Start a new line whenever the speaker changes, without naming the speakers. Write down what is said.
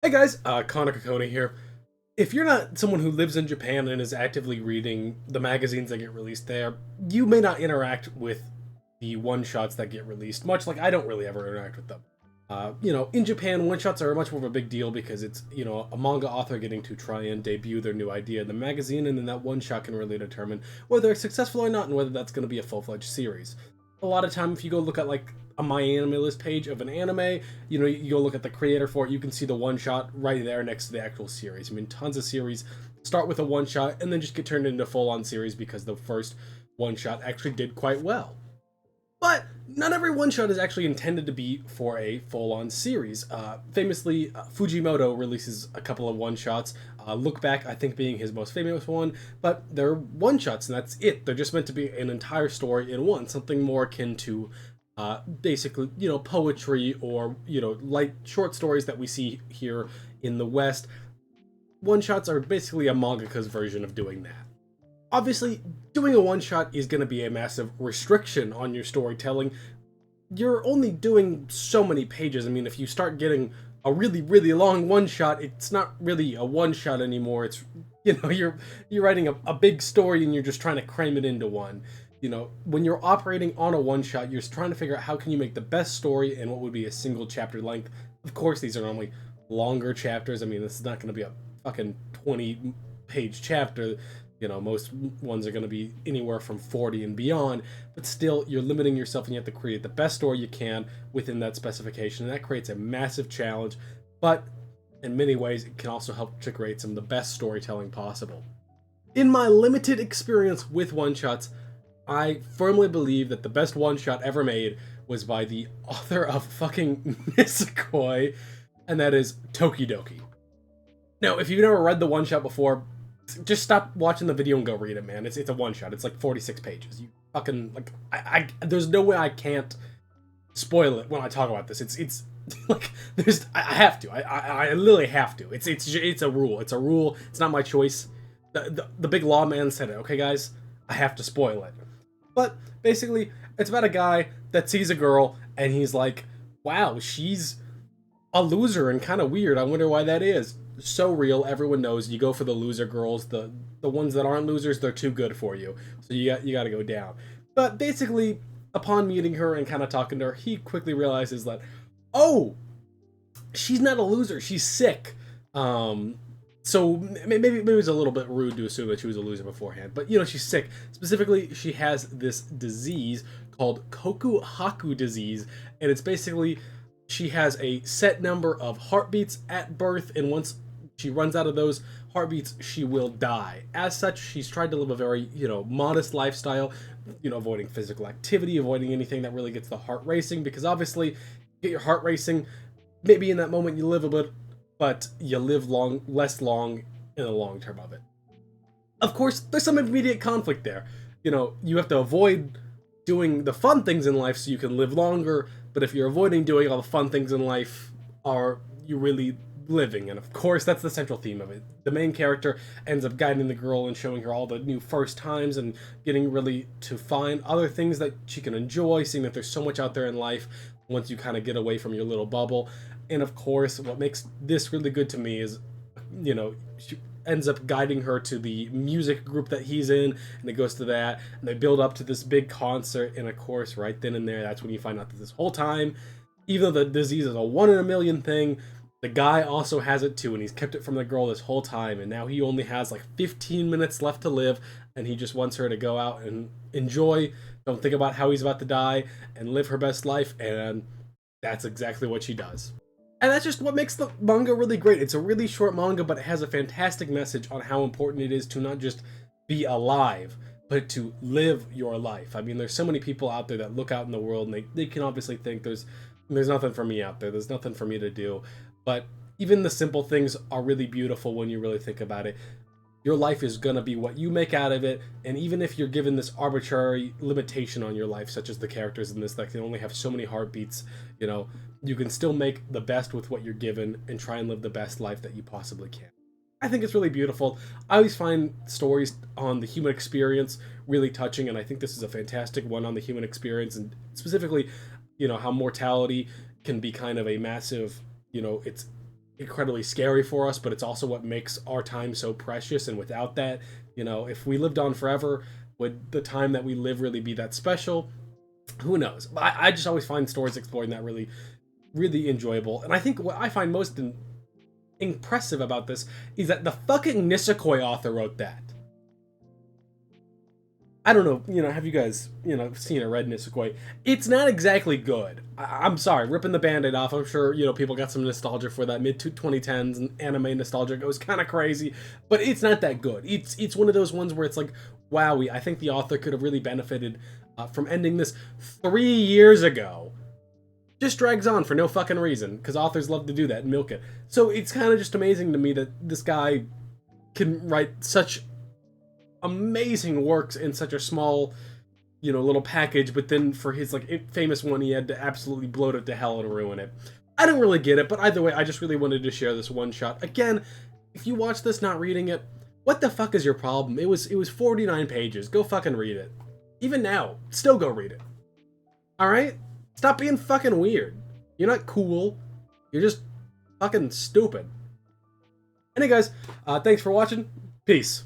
Hey guys, Connor Kokoni here. If you're not someone who lives in Japan and is actively reading the magazines that get released there, you may not interact with the one-shots that get released, much like I don't really ever interact with them. In Japan, one-shots are much more of a big deal because it's, a manga author getting to try and debut their new idea in the magazine, and then that one-shot can really determine whether it's successful or not and whether that's going to be a full-fledged series. A lot of time, if you go look at like a My Anime List page of an anime, you go look at the creator for it, you can see the one shot right there next to the actual series. I mean, tons of series start with a one shot and then just get turned into full on series because the first one shot actually did quite well. But not every one shot is actually intended to be for a full on series. Famously, Fujimoto releases a couple of one shots. Look Back, I think, being his most famous one, but they're one shots and that's it. They're just meant to be an entire story in one, something more akin to basically, poetry or, light short stories that we see here in the West. One shots are basically a mangaka's version of doing that. Obviously, doing a one shot is going to be a massive restriction on your storytelling. You're only doing so many pages. I mean, if you start getting a really, really long one shot, it's not really a one shot anymore. It's, you're writing a big story and you're just trying to cram it into one. When you're operating on a one shot, you're trying to figure out how can you make the best story and what would be a single chapter length. Of course, these are normally longer chapters. I mean, this is not going to be a fucking 20-page chapter. Most ones are going to be anywhere from 40 and beyond, but still, you're limiting yourself and you have to create the best story you can within that specification, and that creates a massive challenge, but in many ways, it can also help to create some of the best storytelling possible. In my limited experience with one-shots, I firmly believe that the best one-shot ever made was by the author of fucking Nisekoi, and that is Tokidoki. Now, if you've never read the one-shot before, just stop watching the video and go read it, man. It's a one shot. It's like 46 pages. You fucking like I there's no way I can't spoil it when I talk about this. It's like I have to. I literally have to. It's a rule. It's a rule. It's not my choice. The big lawman said it. Okay, guys, I have to spoil it. But basically, it's about a guy that sees a girl and he's like, "Wow, she's a loser and kind of weird. I wonder why that is." So real, everyone knows you go for the loser girls. The ones that aren't losers, they're too good for you. So you got to go down. But basically, upon meeting her and kind of talking to her, he quickly realizes that, oh, she's not a loser. She's sick. So maybe it was a little bit rude to assume that she was a loser beforehand. But she's sick. Specifically, she has this disease called Kokuhaku disease, and it's basically she has a set number of heartbeats at birth, and once she runs out of those heartbeats, she will die. As such, she's tried to live a very, modest lifestyle, avoiding physical activity, avoiding anything that really gets the heart racing, because obviously, get your heart racing, maybe in that moment you live a bit, but you live less long in the long term of it. Of course, there's some immediate conflict there. You have to avoid doing the fun things in life so you can live longer, but if you're avoiding doing all the fun things in life, are you really living? And of course, that's the central theme of it. The main character ends up guiding the girl and showing her all the new first times and getting really to find other things that she can enjoy, seeing that there's so much out there in life once you kind of get away from your little bubble. And of course, what makes this really good to me is, she ends up guiding her to the music group that he's in, and it goes to that, and they build up to this big concert, and of course, right then and there, that's when you find out that this whole time, even though the disease is a 1 in a million thing, the guy also has it too, and he's kept it from the girl this whole time, and now he only has like 15 minutes left to live, and he just wants her to go out and enjoy, don't think about how he's about to die, and live her best life, and that's exactly what she does. And that's just what makes the manga really great. It's a really short manga, but it has a fantastic message on how important it is to not just be alive, but to live your life. I mean, there's so many people out there that look out in the world and they can obviously think there's nothing for me out there. There's nothing for me to do. But even the simple things are really beautiful when you really think about it. Your life is going to be what you make out of it, and even if you're given this arbitrary limitation on your life, such as the characters in this that can only have so many heartbeats, you can still make the best with what you're given and try and live the best life that you possibly can. I think it's really beautiful. I always find stories on the human experience really touching, and I think this is a fantastic one on the human experience, and specifically, how mortality can be kind of a massive, it's incredibly scary for us, but it's also what makes our time so precious. And without that, you know, if we lived on forever, would the time that we live really be that special? Who knows? I just always find stories exploring that really, really enjoyable. And I think what I find most impressive about this is that the fucking Nisekoi author wrote that. I don't know, you know, have you guys, you know, seen or read Nisekoi? It's not exactly good. I'm sorry, ripping the band-aid off. I'm sure, you know, people got some nostalgia for that mid-2010s and anime nostalgia. It was kind of crazy, but it's not that good. It's one of those ones where it's like, wowie, I think the author could have really benefited from ending this 3 years ago. Just drags on for no fucking reason, because authors love to do that and milk it. So it's kind of just amazing to me that this guy can write such amazing works in such a small, you know, little package, but then for his like famous one, he had to absolutely bloat it to hell and ruin it. I don't really get it, but either way, I just really wanted to share this one shot. Again, if you watch this not reading it, what the fuck is your problem? It was 49 pages. Go fucking read it. Even now, still go read it. All right? Stop being fucking weird. You're not cool. You're just fucking stupid. Anyway, guys, thanks for watching. Peace.